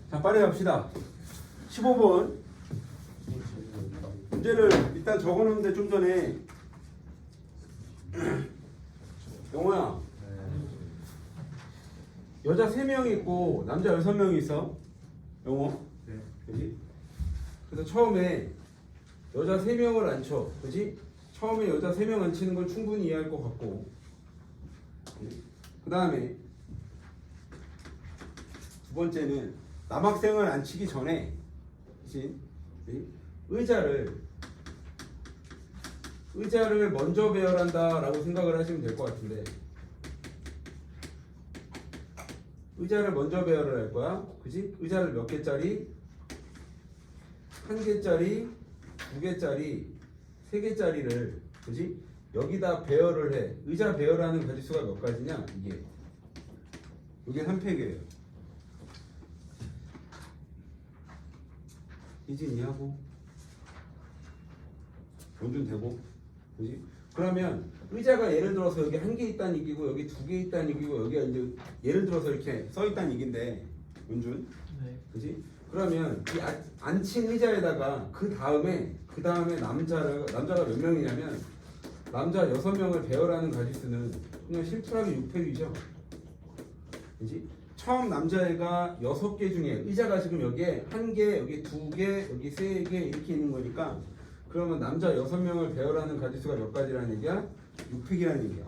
자, 빨리 갑시다. 15번 문제를 일단 적어놓는데 좀 전에 영호야, 여자 3명이 있고 남자 6명이 있어. 영호, 그지? 그래서 처음에 여자 3명을 앉혀, 그지? 처음에 여자 3명 앉히는 건 충분히 이해할 것 같고, 그 다음에 두 번째는 남학생을 앉히기 전에, 그지? 의자를 먼저 배열한다라고 생각을 하시면 될 것 같은데, 의자를 먼저 배열을 할 거야, 그지? 의자를 몇 개짜리? 1개짜리, 2개짜리, 3개짜리를, 그지? 여기다 배열을 해. 의자 배열하는 가지수가 몇 가지냐? 이게 3팩이에요. 이진이하고 원준 되고, 그지? 그러면 의자가 예를 들어서 여기 1개 있다는 얘기고 여기 2개 있다는 얘기고 여기가 이제 예를 들어서 이렇게 써 있다는 얘긴데, 원준, 네. 그지? 그러면 이 앉힌 의자에다가 그 다음에 남자가 몇 명이냐면 남자 6명을 배열하는 가지수는 그냥 실플하게 6팩이죠. 그지? 처음 남자애가 6개 중에 의자가 지금 여기에 1개, 여기 2개, 여기 3개 이렇게 있는 거니까, 그러면 남자 6명을 배열하는 가지수가 몇 가지라는 얘기야? 6팩이라는 얘기야.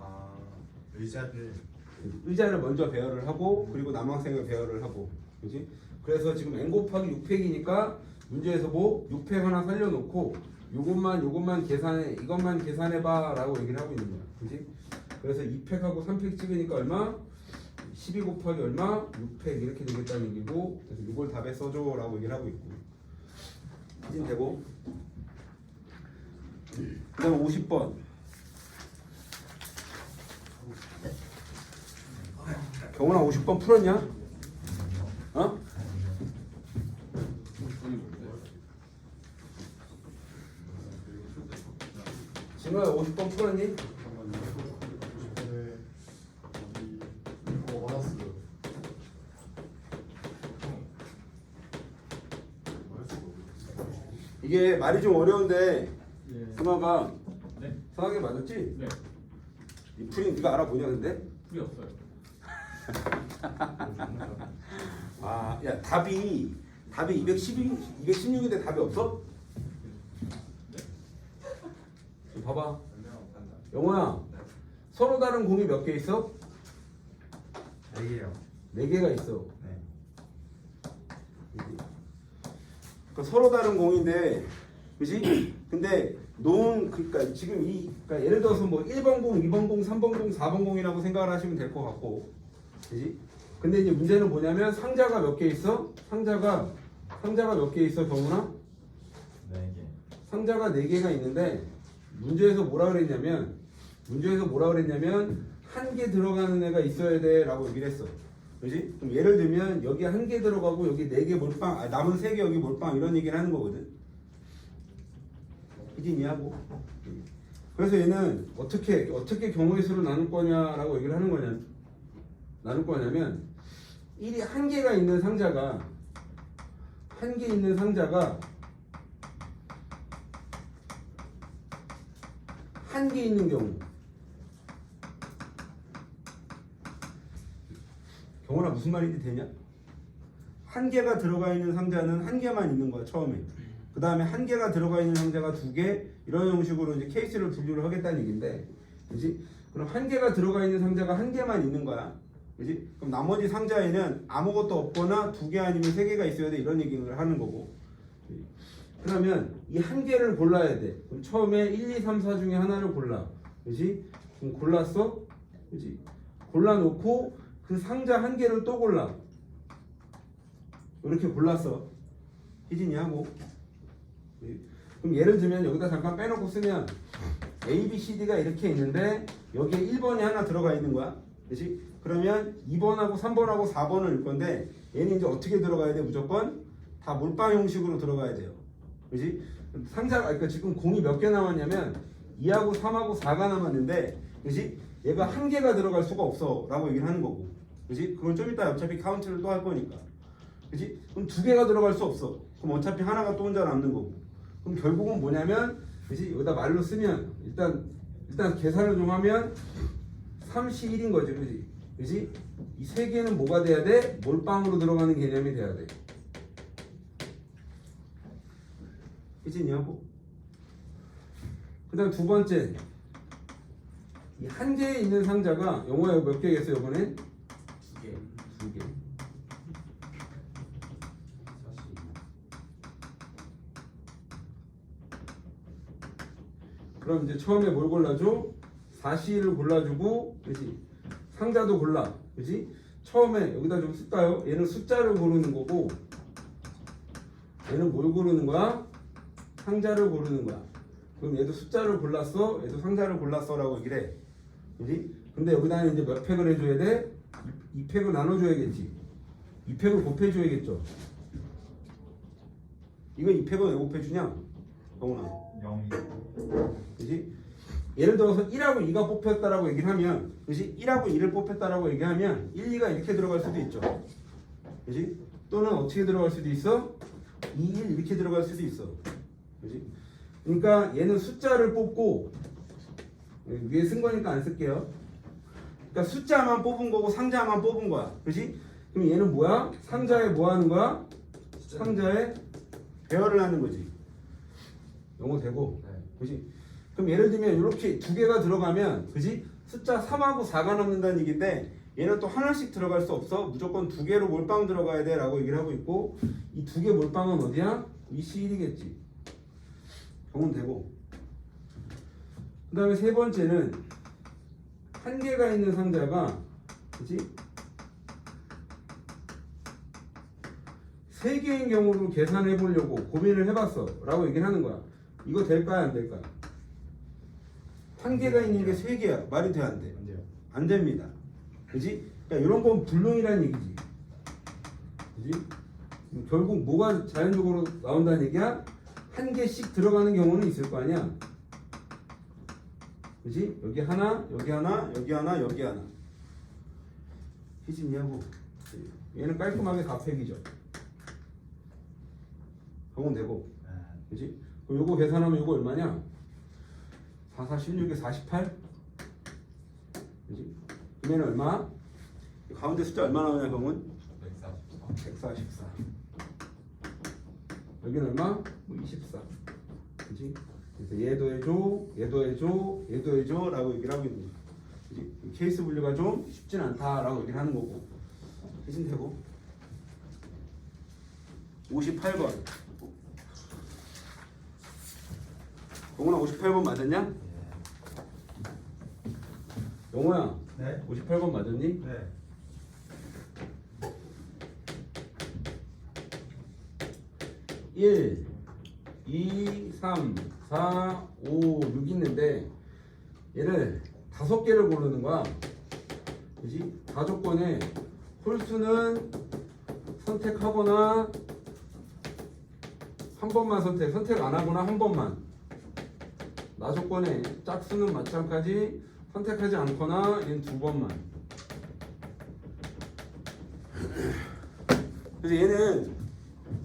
의자를 먼저 배열을 하고 그리고 남학생을 배열을 하고, 그지? 그래서 지금 n 곱하기 6팩이니까 문제에서 뭐 6팩 하나 살려놓고 이것만 계산해봐 라고 얘기를 하고 있는 거야, 그지? 그래서 2팩하고 3팩 찍으니까 얼마? 12 곱하기 얼마? 6팩 이렇게 되겠다는 얘기고, 그래서 이걸 답에 써줘 라고 얘기를 하고 있고, 이진 되고, 그 다음 50번 경훈아 50번 풀었냐? 어? 진호야 50번 풀었니? 이게 말이 좀 어려운데 승아가 성하게 맞았지? 네. 이 풀이 네가 알아보냐 근데? 풀이 없어요. 아, 야 답이 216인데 답이 없어? 좀 봐봐. 영호야, 서로 다른 공이 몇 개 있어? 4개요. 4개가 있어. 네. 그러니까 서로 다른 공인데, 그지? 근데 그러니까 지금 그러니까 예를 들어서 뭐 1번 공, 2번 공, 3번 공, 4번 공이라고 생각을 하시면 될 것 같고, 그지? 근데 이제 문제는 뭐냐면 상자가 몇 개 있어? 상자가 몇 개 있어, 경훈아? 4개. 상자가 4개가 있는데 문제에서 뭐라 그랬냐면 1개 들어가는 애가 있어야 돼 라고 얘기를 했어. 그지? 그럼 예를 들면 여기 1개 들어가고 여기 4개 몰빵, 남은 3개 여기 몰빵 이런 얘기를 하는 거거든. 이진이하고. 그래서 얘는 어떻게 경우의 수를 나눌 거냐라고 얘기를 나눌 거냐면 1개가 있는 상자가 1개 있는 상자가 1개 있는 경우, 경호나 무슨 말인지 되냐? 1개가 들어가 있는 상자는 1개만 있는 거야 처음에. 그 다음에 1개가 들어가 있는 상자가 2개, 이런 형식으로 이제 케이스를 분류를 하겠다는 얘기인데, 그지? 그럼 1개가 들어가 있는 상자가 1개만 있는 거야, 그지? 그럼 나머지 상자에는 아무것도 없거나 2개 아니면 3개가 있어야 돼, 이런 얘기를 하는 거고. 그러면 이 1개를 골라야 돼. 그럼 처음에 1, 2, 3, 4 중에 하나를 골라, 그지? 그럼 골랐어, 그지? 골라놓고 그 상자 1개를 또 골라. 이렇게 골랐어, 희진이 하고. 그럼 예를 들면 여기다 잠깐 빼놓고 쓰면 A, B, C, D가 이렇게 있는데 여기에 1번이 하나 들어가 있는 거야, 그렇지? 그러면 2번하고 3번하고 4번을 넣을 건데 얘는 이제 어떻게 들어가야 돼? 무조건 다 몰빵 형식으로 들어가야 돼요, 그렇지? 그러니까 지금 공이 몇 개 남았냐면 2하고 3하고 4가 남았는데, 그렇지? 얘가 1개가 들어갈 수가 없어 라고 얘기를 하는 거고, 그지? 그건 좀 이따 어차피 카운트를 또 할 거니까. 그지? 그럼 두 개가 들어갈 수 없어. 그럼 어차피 하나가 또 혼자 남는 거고. 그럼 결국은 뭐냐면, 그지? 여기다 말로 쓰면 일단 계산을 좀 하면 31인 거죠, 그지? 그지? 이 세 개는 뭐가 돼야 돼? 몰빵으로 들어가는 개념이 돼야 돼. 그지냐고? 그다음 두 번째, 이 한 개에 있는 상자가 영어에 몇 개겠어요, 이번엔? 두 개. 두 개. 그럼 이제 처음에 뭘 골라줘? 4C를 골라주고, 그지? 상자도 골라, 그지? 처음에 여기다 좀 쓸까요? 얘는 숫자를 고르는 거고, 얘는 뭘 고르는 거야? 상자를 고르는 거야. 그럼 얘도 숫자를 골랐어, 얘도 상자를 골랐어라고 얘기를 해, 그지? 근데 여기다 이제 몇 팩을 해줘야 돼? 2팩을 나눠줘야겠지. 2팩을 곱해줘야겠죠. 이거 2팩은 왜 곱해주냐? 영훈아. 0이. 그지? 예를 들어서 1하고 2가 뽑혔다라고 얘기를 하면, 그지? 1하고 2를 뽑혔다라고 얘기하면 1, 2가 이렇게 들어갈 수도 있죠. 그지? 또는 어떻게 들어갈 수도 있어? 2, 1 이렇게 들어갈 수도 있어. 그지? 그러니까 얘는 숫자를 뽑고, 위에 쓴 거니까 안 쓸게요. 그러니까 숫자만 뽑은 거고 상자만 뽑은 거야. 그지? 그럼 얘는 뭐야? 상자에 뭐 하는 거야? 상자에 배열을 하는 거지. 영어 되고. 네. 그지? 그럼 예를 들면 이렇게 두 개가 들어가면, 그지? 숫자 3하고 4가 남는다는 얘기인데, 얘는 또 하나씩 들어갈 수 없어. 무조건 두 개로 몰빵 들어가야 돼 라고 얘기를 하고 있고, 이 두 개 몰빵은 어디야? 이 C1이겠지. 경은 되고. 그 다음에 세 번째는 한 개가 있는 상자가, 그지? 세 개인 경우로 계산해 보려고 고민을 해봤어 라고 얘기를 하는 거야. 이거 될까요, 안 될까요? 한 개가 있는 게 세 개야. 말이 돼, 안 돼? 안 돼요. 안 됩니다. 그지? 그러니까 이런 건 불능이라는 얘기지. 그지? 결국 뭐가 자연적으로 나온다는 얘기야? 한 개씩 들어가는 경우는 있을 거 아니야. 그지? 여기 하나, 여기 하나, 여기 하나, 여기 하나. 희진이하고 얘는 깔끔하게 4팩이죠. 그건 되고. 그지? 그럼 요거 계산하면 요거 얼마냐? 4, 4, 16에 48? 그지? 그러면 얼마? 가운데 숫자 얼마 나오냐, 형은? 144. 144. 여기는 얼마? 뭐 24. 그지? 그래서 얘도 해줘, 얘도 해줘, 얘도 해줘 라고 얘기를 하고 있는 거야. 그지? 케이스 분류가 좀 쉽진 않다라고 얘기를 하는 거고. 해진 되고. 58번. 영훈아 58번 맞았냐? 영호야, 네. 58번 맞았니? 네. 1, 2, 3, 4, 5, 6 있는데 얘를 5개를 고르는 거야. 그지? 다 조건에 홀수는 선택하거나 한 번만 선택 안 하거나 한 번만. 나 조건에 짝수는 마찬가지 선택하지 않거나 얘는 두 번만. 그래서 얘는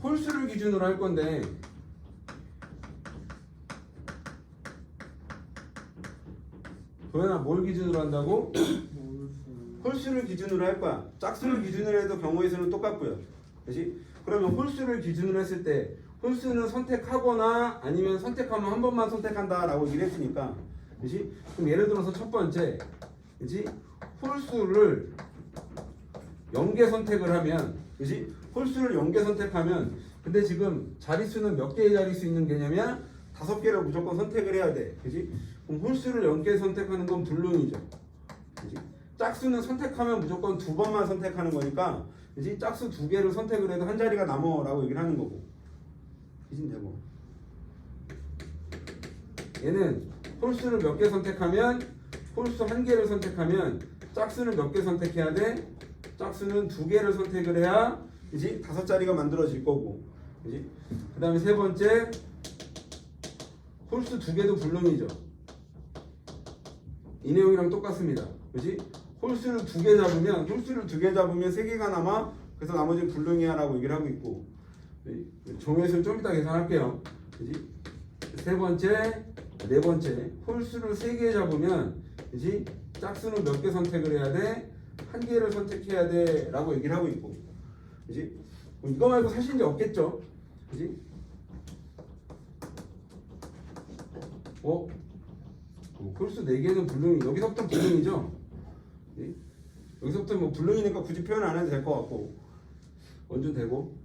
홀수를 기준으로 할 건데 도현아 뭘 기준으로 한다고? 홀수를 기준으로 할 거야. 짝수를 기준으로 해도 경우의 수는 똑같고요. 그렇지? 그러면 홀수를 기준으로 했을 때 홀수는 선택하거나 아니면 선택하면 한 번만 선택한다라고 얘기를 했으니까, 그렇지? 그럼 예를 들어서 첫 번째, 그렇지? 홀수를 0개 선택을 하면, 그렇지? 홀수를 0개 선택하면, 근데 지금 자릿수는 몇 개의 자릿수 있는 개념이야? 5개를 무조건 선택을 해야 돼, 그렇지? 그럼 홀수를 0개 선택하는 건 불능이죠, 그렇지? 짝수는 선택하면 무조건 두 번만 선택하는 거니까, 그렇지? 짝수 2개를 선택을 해도 한 자리가 남어라고 얘기를 하는 거고. 되고. 얘는 홀수를 몇 개 선택하면 홀수 1개를 선택하면 짝수는 몇 개 선택해야 돼? 짝수는 2개를 선택을 해야 그지? 5자리가 만들어질 거고. 그지? 그 다음에 세 번째 홀수 2개도 불능이죠. 이 내용이랑 똑같습니다. 그지? 홀수를 2개 잡으면 홀수를 2개 잡으면 3개가 남아. 그래서 나머지는 불능이야라고 얘기를 하고 있고 정의수를 좀 이따 계산할게요. 그지? 세 번째, 네 번째 홀수를 3개 잡으면 그지? 짝수는 몇 개 선택을 해야 돼? 1개를 선택해야 돼 라고 얘기를 하고 있고 그지? 이거 말고 사실 이제 없겠죠. 그지? 홀수 4개는 불능이 여기서부터 불능이죠. 그지? 여기서부터 뭐 불능이니까 굳이 표현 안 해도 될 것 같고 원준 되고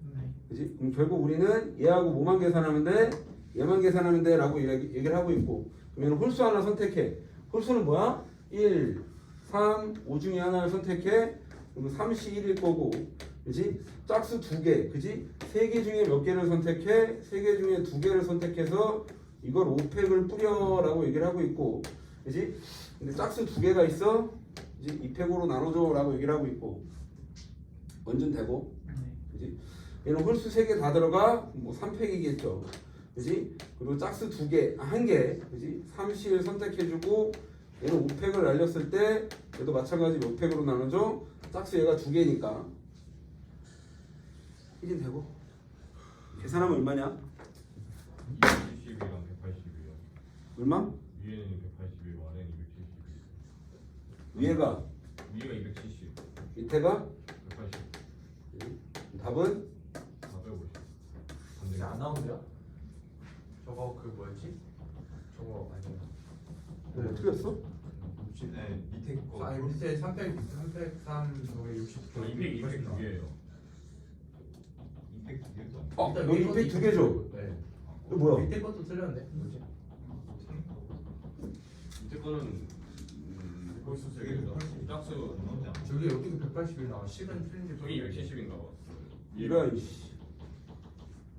그지? 그럼 결국 우리는 얘하고 뭐만 계산하면 돼? 얘만 계산하면 돼 라고 얘기를 하고 있고 그러면 홀수 하나 선택해. 홀수는 뭐야? 1, 3, 5 중에 하나를 선택해. 그러면 3시 1일 거고 그지? 짝수 2개 그지? 3개 중에 몇 개를 선택해? 3개 중에 2개를 선택해서 이걸 5팩을 뿌려 라고 얘기를 하고 있고 그지? 근데 짝수 2개가 있어? 이제 2팩으로 나눠줘 라고 얘기를 하고 있고 원준 되고 그지? 얘는 홀수 3개 다 들어가 뭐 3팩이겠죠. 그지? 그리고 짝수 2개, 1개, 그지? 3실 선택해주고 얘는 5팩을 날렸을 때 얘도 마찬가지 5팩으로 나눠줘. 짝수 얘가 2개니까 이제 되고 계산하면 얼마냐? 270이랑 180이요. 얼마? 위에는 181, 아래는 271. 위에가 270, 밑에가 180, 답은 450. 이게 안 나온대요? 저거 그 뭐였지? 저거 아니에요. 뭐 틀렸어? 네, 밑에 거. 아 밑에 303 저게 60. 200 두 개예요. 200 두 개도 아니고. 여기 2팩 2개죠? 네. 이거 뭐야? 밑에 것도 틀렸는데. 뭐지? 밑에 거는 홀수 3개죠. 짝수 나오지 않아. 저기 여기도 180이 나와. 식은 틀린지. 저기 270인가 봐. 이런 씨.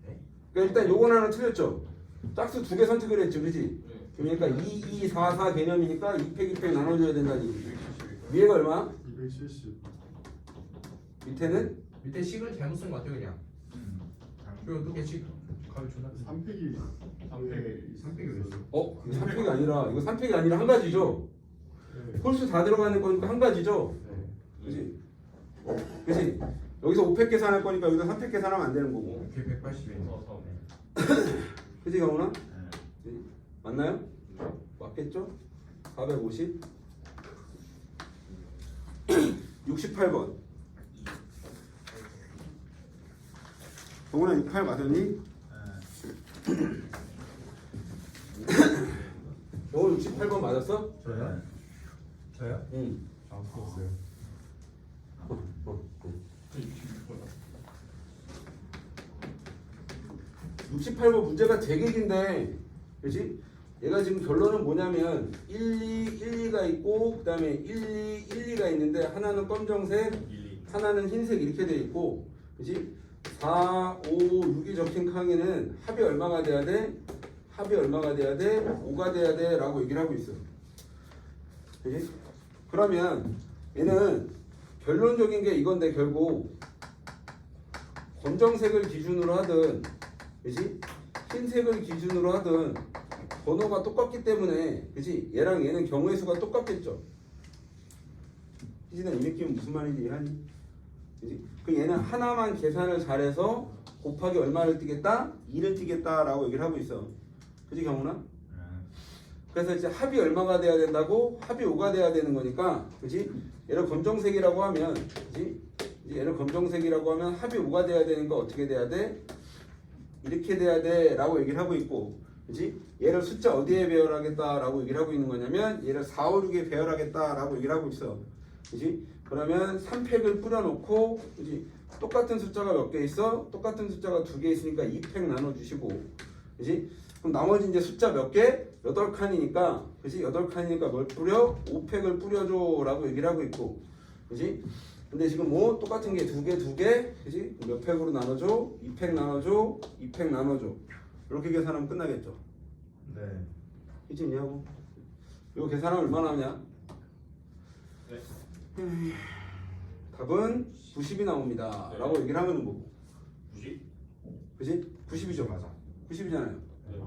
네? 그러니까 일단 요건 하나 틀렸죠? 짝수 2개 선택을 했죠 그지? 네. 그러니까 2, 2, 4, 4 개념이니까 2팩 2팩 나눠줘야 된다니 270. 위에가 얼마? 270. 밑에는? 밑에 식을 잘못 쓴 것 같아 그냥. 그리고 어떻게 식 값이 존나 비싸. 3팩이 3팩이 됐어. 3팩이 아니라 이거 3팩이 아니라 한 가지죠? 네. 홀수 다 들어가는 거니까 한 가지죠? 네. 그지? 그지? 여기서 5팩 계산할 거니까 여기서 3팩 계산하면 안 되는 거고 이렇게 180이. 서 그지 강훈아? 그지? 맞나요? 맞겠죠? 450 68번 강훈아 68 맞았니? 너 68번 맞았어? 저요? 저요? 응. 안 풀었어요. 68번 문제가 되객인데 그렇지? 얘가 지금 결론은 뭐냐면 1, 2, 1, 2가 있고 그 다음에 1, 2, 1, 2가 있는데 하나는 검정색 1, 2. 하나는 흰색 이렇게 돼 있고 그렇지? 4, 5, 6이 적힌 칸에는 합이 얼마가 돼야 돼? 합이 얼마가 돼야 돼? 5가 돼야 돼 라고 얘기를 하고 있어. 그렇지? 그러면 얘는 결론적인 게 이건데 결국 검정색을 기준으로 하든 그지? 흰색을 기준으로 하든 번호가 똑같기 때문에 그지? 얘랑 얘는 경우의 수가 똑같겠죠. 희진아 이 느낌은 무슨 말인지 이해하니? 그지? 그 얘는 하나만 계산을 잘해서 곱하기 얼마를 띄겠다? 2를 띄겠다 라고 얘기를 하고 있어. 그지 경훈아? 그래서 이제 합이 얼마가 돼야 된다고? 합이 5가 돼야 되는 거니까 그지? 얘를 검정색이라고 하면 그지? 이제 얘를 검정색이라고 하면 합이 5가 돼야 되는 거 어떻게 돼야 돼? 이렇게 돼야 돼 라고 얘기를 하고 있고 그지? 얘를 숫자 어디에 배열하겠다 라고 얘기를 하고 있는 거냐면 얘를 4, 5, 6에 배열하겠다 라고 얘기를 하고 있어. 그지? 그러면 3팩을 뿌려놓고 그지? 똑같은 숫자가 몇 개 있어? 똑같은 숫자가 2개 있으니까 2팩 나눠주시고 그지? 그럼 나머지 이제 숫자 몇 개? 8칸이니까 그지? 8칸이니까 뭘 뿌려? 5팩을 뿌려줘 라고 얘기를 하고 있고 그지? 근데 지금 뭐 똑같은 게 2개 그지? 몇 팩으로 나눠줘? 2팩 나눠줘? 2팩 나눠줘 이렇게 계산하면 끝나겠죠. 네. 희진이 하고 이거 계산하면 얼마나 하냐? 네. 답은 90이 나옵니다 네. 라고 얘기를 하면 뭐고 90? 그지? 90이죠. 맞아. 90이잖아요. 네.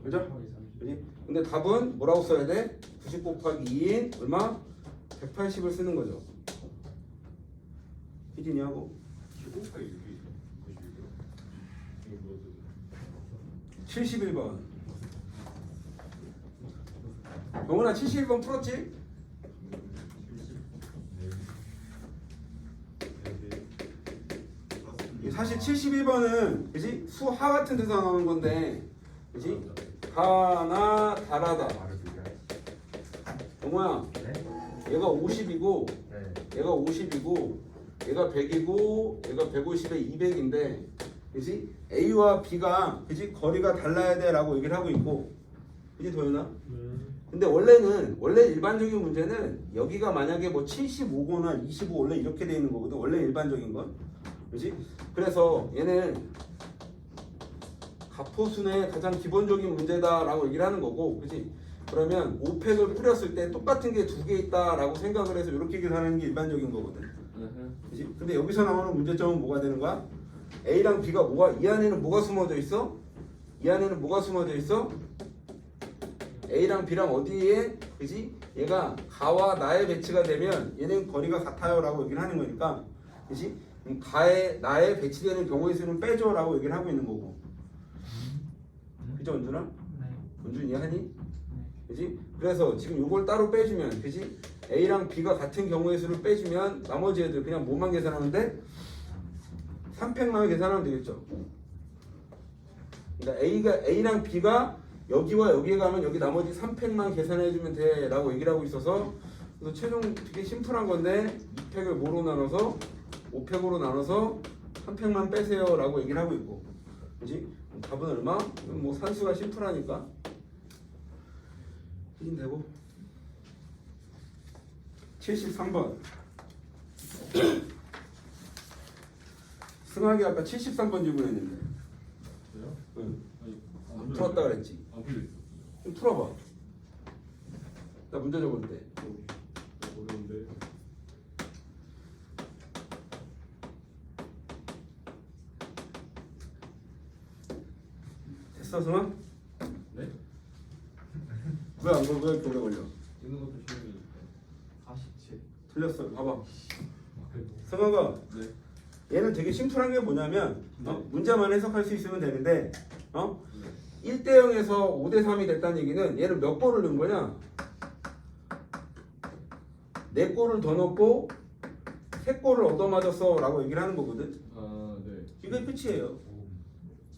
그죠? 그지? 근데 답은 뭐라고 써야 돼? 90 곱하기 2인 얼마? 180을 쓰는 거죠. 희진이하고 15가 이렇게 71번. 영훈아 71번 풀었지? 사실 71번은 그지? 수하 같은 데서 나오는 건데 그지? 가나 다라다. 영훈아 얘가 50이고 얘가 50이고 얘가 100이고 얘가 150에 200인데 그지? A와 B가 그지? 거리가 달라야 돼 라고 얘기를 하고 있고 그지 도현아? 근데 원래 일반적인 문제는 여기가 만약에 뭐 75거나 25 원래 이렇게 돼 있는 거거든. 원래 일반적인 건 그지? 그래서 얘는 가포순의 가장 기본적인 문제다라고 얘기를 하는 거고 그지? 그러면 5팩을 뿌렸을 때 똑같은 게 두 개 있다라고 생각을 해서 이렇게 계산하는 게 일반적인 거거든. 그지? 근데 여기서 나오는 문제점은 뭐가 되는 거야? A랑 B가 이 안에는 뭐가 숨어져 있어? 이 안에는 뭐가 숨어져 있어? A랑 B랑 어디에? 그지? 얘가 가와 나에 배치가 되면 얘는 거리가 같아요 라고 얘기를 하는 거니까 그지? 가에 나에 배치되는 경우의 수는 빼줘 라고 얘기를 하고 있는 거고 그죠 원준아? 원준 이해하니? 그지? 그래서 지금 요걸 따로 빼주면 그지? A랑 B가 같은 경우의 수를 빼주면 나머지 애들 그냥 뭐만 계산하면 돼? 3팩만 계산하면 되겠죠. 그러니까 A랑 B가 여기와 여기에 가면 여기 나머지 3팩만 계산해주면 돼 라고 얘기를 하고 있어서 그래서 최종 되게 심플한 건데 2팩을 뭐로 나눠서 5팩으로 나눠서 3팩만 빼세요 라고 얘기를 하고 있고 그지? 답은 얼마? 뭐 산수가 심플하니까 되고 73번 승학이 아까 73번 질문했는데 저요? 응. 아니 안 풀었다 그랬지? 안 풀렸어. 좀 풀어봐. 나 문제 적을 때 어려운데. 됐어 승학? 네? 왜 이렇게 오래 걸려? 읽는 것도 쉬우니까. 47. 틀렸어. 봐봐. 승학아 네. 얘는 되게 심플한 게 뭐냐면 문제만 해석할 수 있으면 되는데 1대 0에서 5대 3이 됐다는 얘기는 얘는 몇 골을 넣은 거냐? 4골을 더 넣고 3골을 얻어맞았어 라고 얘기를 하는 거거든. 아 네. 이게 끝이에요.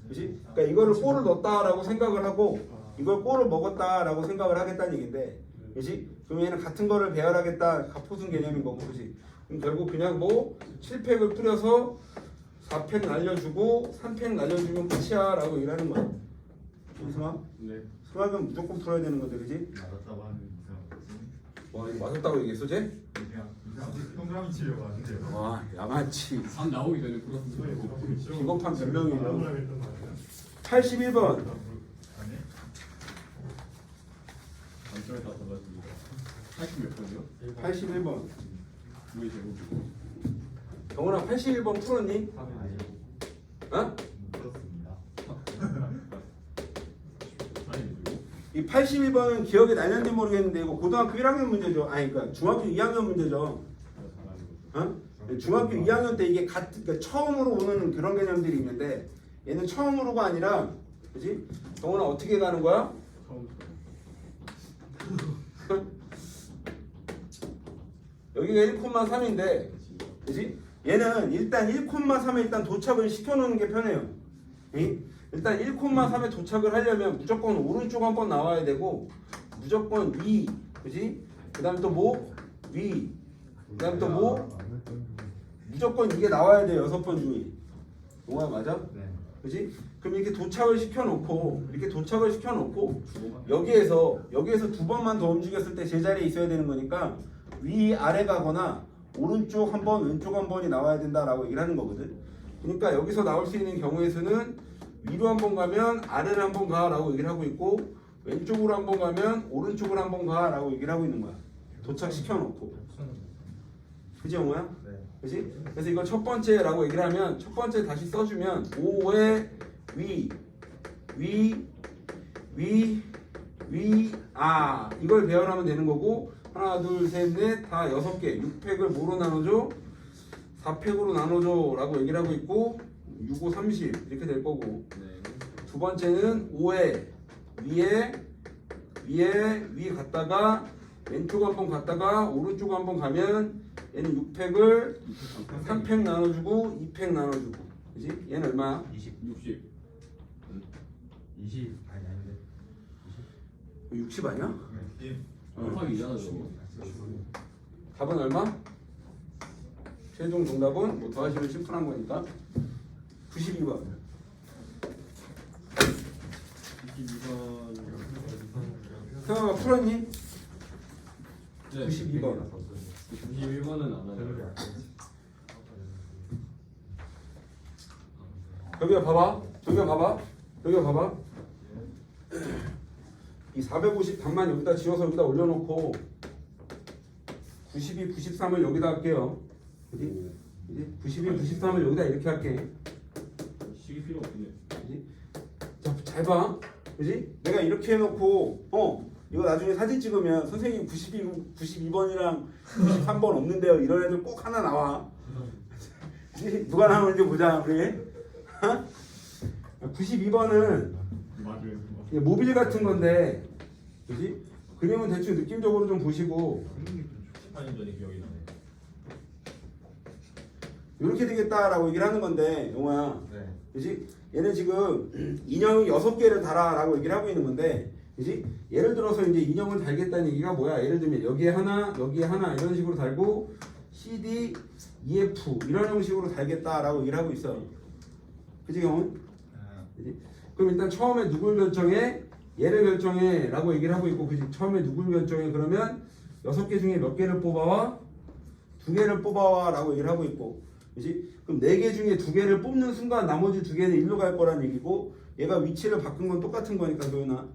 그치? 그러니까 이거를 골을 넣었다라고 생각을 하고 이걸 골을 먹었다라고 생각을 하겠다는 얘기인데 그치? 그럼 얘는 같은 거를 배열하겠다 가포순 개념인 거고 그치? 그럼 결국 그냥 뭐 7팩을 뿌려서 4팩 날려주고 3팩 날려주면 끝이야 라고 얘기를 하는 거야. 승아? 네. 승아는 무조건 풀어야 되는 건데 그치? 맞았다고 하는 이상한 거지. 와 이거 맞았다고 얘기했어 쟤? 그냥 동그라미 치려고 하는데요. 와 양아치 3 나오기 전에 풀었으면 비겁한 변명이네. 나무라 했던 거 아니야? 81번 아니? 단점에 다 달랐습니다. 80몇 번이요? 81번 왜 제목이고? 경훈아 81번 풀었니? 아니. 어? 못 들었습니다. 아니죠. 이 81번은 기억이 나는지 모르겠는데 이거 고등학교 1학년 문제죠. 아니 그러니까 중학교 2학년 문제죠. 잘하는 거. 어? 중학교 2학년 때 이게 그러니까 처음으로 오는 그런 개념들이 있는데 얘는 처음으로가 아니라 그지? 경훈아 어떻게 가는 거야? 처음부터. 여기가 1,3인데 그지? 얘는 일단 1,3에 일단 도착을 시켜놓는 게 편해요. 이? 일단 1,3에 도착을 하려면 무조건 오른쪽 한번 나와야 되고 무조건 위, 그지? 그 다음에 또 뭐? 위, 그 다음에 또 뭐? 무조건 이게 나와야 돼 6번 중에. 동호야 맞아? 네. 그지? 그럼 이렇게 도착을 시켜놓고 여기에서 두 번만 더 움직였을 때 제자리에 있어야 되는 거니까 위 아래 가거나 오른쪽 한 번, 왼쪽 한 번이 나와야 된다라고 얘기를 하는 거거든. 그러니까 여기서 나올 수 있는 경우의 수는 위로 한 번 가면 아래로 한 번 가라고 얘기를 하고 있고 왼쪽으로 한 번 가면 오른쪽으로 한 번 가라고 얘기를 하고 있는 거야. 도착시켜놓고. 그지 영호야? 네. 그지? 그래서 이걸 첫 번째라고 얘기를 하면 첫 번째 다시 써주면 5의 위, 이걸 배열하면 되는 거고 하나 둘 셋 넷 다 6개 6팩을 뭐로 나눠줘? 4팩으로 나눠줘 라고 얘기를 하고 있고 6, 5, 30 이렇게 될 거고 두 번째는 5에 위에 갔다가 왼쪽 한번 갔다가 오른쪽 한번 가면 얘는 6팩을 3팩 나눠주고 2팩 나눠주고 그지? 얘는 얼마야? 60. 20 아니 아닌데 60 아니야? 곱하기잖아 저거. 답은 얼마? 최종 정답은 뭐 더하시면 심플한 거니까 92번 22번. 형아가 풀었니? 네. 92번 21번은 안 하죠. 여기가 봐봐 여기가 봐봐 이 450 답만 여기다 지워서 여기다 올려놓고 92, 93을 여기다 할게요 그지? 92, 93을 여기다 이렇게 할게 시기 필요 없네. 그지? 자, 잘 봐. 그지? 내가 이렇게 해놓고, 이거 나중에 사진 찍으면 선생님 92번이랑 93번 없는데요. 이런 애들 꼭 하나 나와. 그지? 누가 나오는지 보자, 우리. 92번은 맞아요. 모빌 같은 건데, 그지? 그림은 대충 느낌적으로 좀 보시고, 18년 전에 기억이 나네. 이렇게 되겠다라고 얘기를 하는 건데, 용호야. 네 그지? 얘는 지금 인형이 6개를 달아라고 얘기를 하고 있는 건데, 그지? 예를 들어서 이제 인형을 달겠다는 얘기가 뭐야? 예를 들면 여기에 하나, 여기에 하나 이런 식으로 달고 CD, EF 이런 형식으로 달겠다라고 얘기를 하고 있어. 그지 경훈? 그지? 그럼 일단 처음에 누굴 결정해? 얘를 결정해라고 얘기를 하고 있고, 그지? 처음에 누굴 결정해? 그러면 6개 중에 몇 개를 뽑아와? 2개를 뽑아와라고 얘기를 하고 있고, 그지? 그럼 4개 중에 2개를 뽑는 순간 나머지 2개는 일로 갈 거란 얘기고, 얘가 위치를 바꾼 건 똑같은 거니까 도윤아.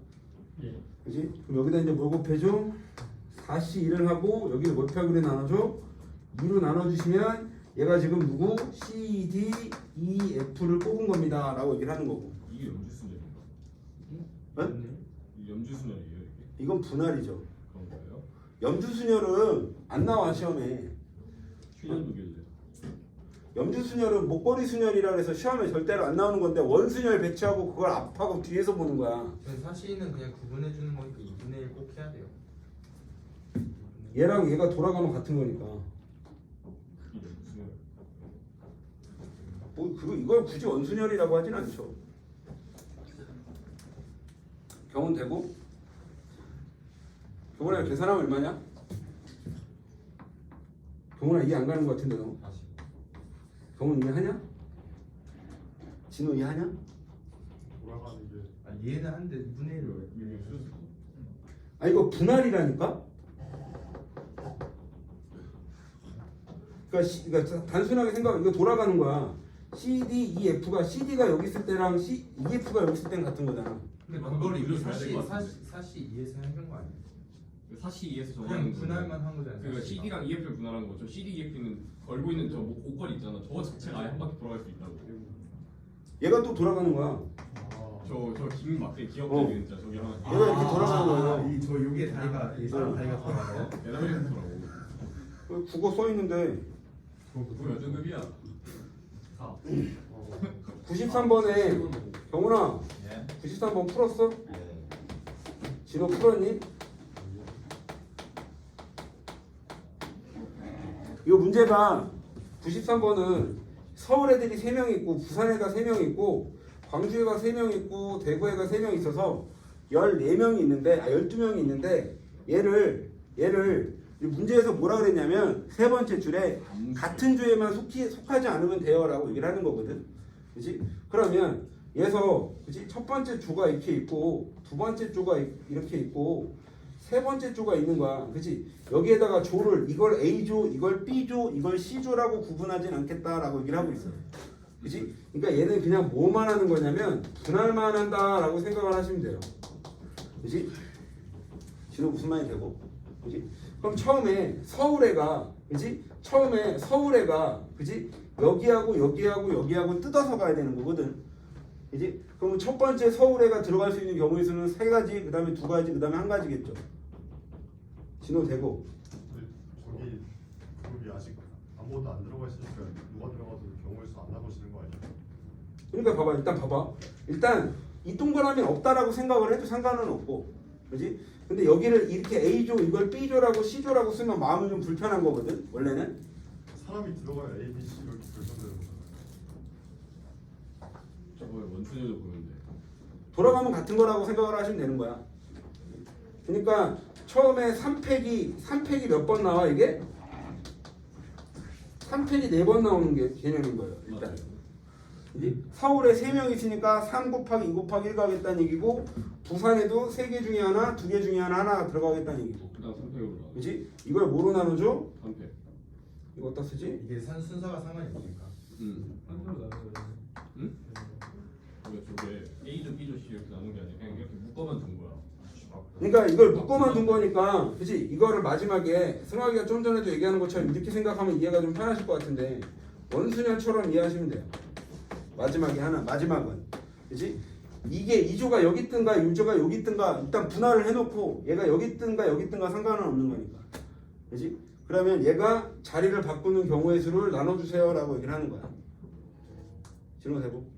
그지? 그럼 여기다 이제 뭘 곱해줘? 4C1을 하고 여기를 몇 팩으로 나눠줘? 2로 나눠주시면 얘가 지금 누구? C, D, E, F를 뽑은 겁니다 라고 얘기를 하는 거고. 이게 염주순열인가? 응? 이 염주순열이에요 이게? 이건 분할이죠. 그런 거예요? 염주순열은 안 나와 시험에. 출연도길래. 염주순열은 목걸이 순열이라 해서 시험에 절대로 안 나오는 건데, 원순열 배치하고 그걸 앞하고 뒤에서 보는 거야. 사실은 그냥 구분해 주는 거니까 2분의 1 꼭 해야 돼요. 얘랑 얘가 돌아가면 같은 거니까. 이 염주순열. 뭐 이걸 굳이 원순열이라고 하진 않죠. 경훈 되고? 경훈아 계산하면 얼마냐? 경훈아 이해 안 가는 거 같은데 너. 경훈 이해하냐? 진호 이해하냐? 돌아가는 게 아 얘는 한데 2분의 1을 왜 아 이거 분할이라니까? 그러니까 단순하게 생각, 이거 돌아가는 거야. CD, EF가 CD가 여기 있을 때랑 EF가 여기 있을 때는 같은 거잖아. 근데 그걸 그걸 이거 이해해야 될것 같은데. 사시 2에서 해준 거 아니에요? 사시 2에서 그냥 정하는 분할만 한 거잖아요. 그러니까 사시가. CD랑 EF를 분할한 거죠. CD, EF는 걸고 있는 저 옷걸이 있잖아. 저거 자체가 아예 한 바퀴 돌아갈 수 있다고. 얘가 또 돌아가는 거야. 저긴 막대 기억적인 진짜 저기 하나. 얘가 이렇게 돌아가는 거예요. 이저 요게 다리가 이 사람 다리가 돌아가요 에너지더라고. 국어 써 있는데 그거 몇 등급이야? 4. 93번에 경훈아 예 93번 풀었어? 진호 풀었니? 이거 문제가 93번은 서울 애들이 3명 있고 부산 애가 3명 있고 광주 애가 3명 있고 대구 애가 3명 있어서 14명이 있는데 12명이 있는데 얘를 이 문제에서 뭐라 그랬냐면 세 번째 줄에 같은 조에만 속하지 않으면 돼요라고 얘기를 하는 거거든. 그렇지? 그러면 얘서 그렇지? 첫 번째 조가 이렇게 있고 두 번째 조가 이렇게 있고 세 번째 조가 있는 거야. 그렇지? 여기에다가 조를 이걸 A조, 이걸 B조, 이걸 C조라고 구분하진 않겠다라고 얘기를 하고 있어요. 그렇지? 그러니까 얘는 그냥 뭐만 하는 거냐면 분할만 한다라고 생각을 하시면 돼요. 그렇지? 진호 무슨 말이 되고? 그렇지? 그럼 처음에 서울애가 그지? 처음에 서울애가 그지? 여기하고 여기하고 여기하고 뜯어서 가야 되는 거거든. 그지? 그럼 첫 번째 서울애가 들어갈 수 있는 경우의 수는 3가지, 그 다음에 2가지, 그 다음에 1가지겠죠. 진호 되고. 근데 저기 그룹이 아직 아무것도 안 들어가 있으니까 누가 들어가도 경우의 수 안 나눠지는 거 아니야? 그러니까 봐봐. 일단 봐봐. 일단 이 동그라미 없다라고 생각을 해도 상관은 없고, 그렇지? 근데 여기를 이렇게 A조 이걸 B조라고 C조라고 쓰면 마음은 좀 불편한 거거든. 원래는. 사람이 들어가야 A, B, C 이렇게 결정되는 거잖아. 저거에 원순위도 보는데 돌아가면 같은 거라고 생각을 하시면 되는 거야. 그러니까 처음에 3팩이 몇 번 나와 이게? 3팩이 4번 나오는 게 개념인 거예요. 일단. 맞아요. 서울에 3명 있으니까 3 곱하기 2 곱하기 1 가겠다는 얘기고, 부산에도 3개 중에 하나, 2개 중에 하나 들어가겠다는 얘기고. 그다음 3팩으로 가. 그렇지? 이걸 뭐로 나누죠? 3팩. 이거 어디다 쓰지? 이게 순서가 상관이 없으니까. 한으로 나눠야 응? 그러니까 저게 A조, B조, C 이렇게 나눈 게 아니라 그냥 이렇게 묶어만 둔 거야. 그러니까 이걸 묶어만 둔 거니까, 그렇지? 이거를 마지막에 승학이가 좀 전에도 얘기하는 것처럼 이렇게 생각하면 이해가 좀 편하실 것 같은데, 원순열처럼 이해하시면 돼요. 마지막에 하나, 마지막은, 그렇지? 이게 2조가 여기 있든가 1조가 여기 있든가 일단 분할을 해놓고 얘가 여기 있든가 여기 있든가 상관은 없는 거니까, 그렇지? 그러면 얘가 자리를 바꾸는 경우의 수를 나눠주세요라고 얘기를 하는 거야. 진호 되고.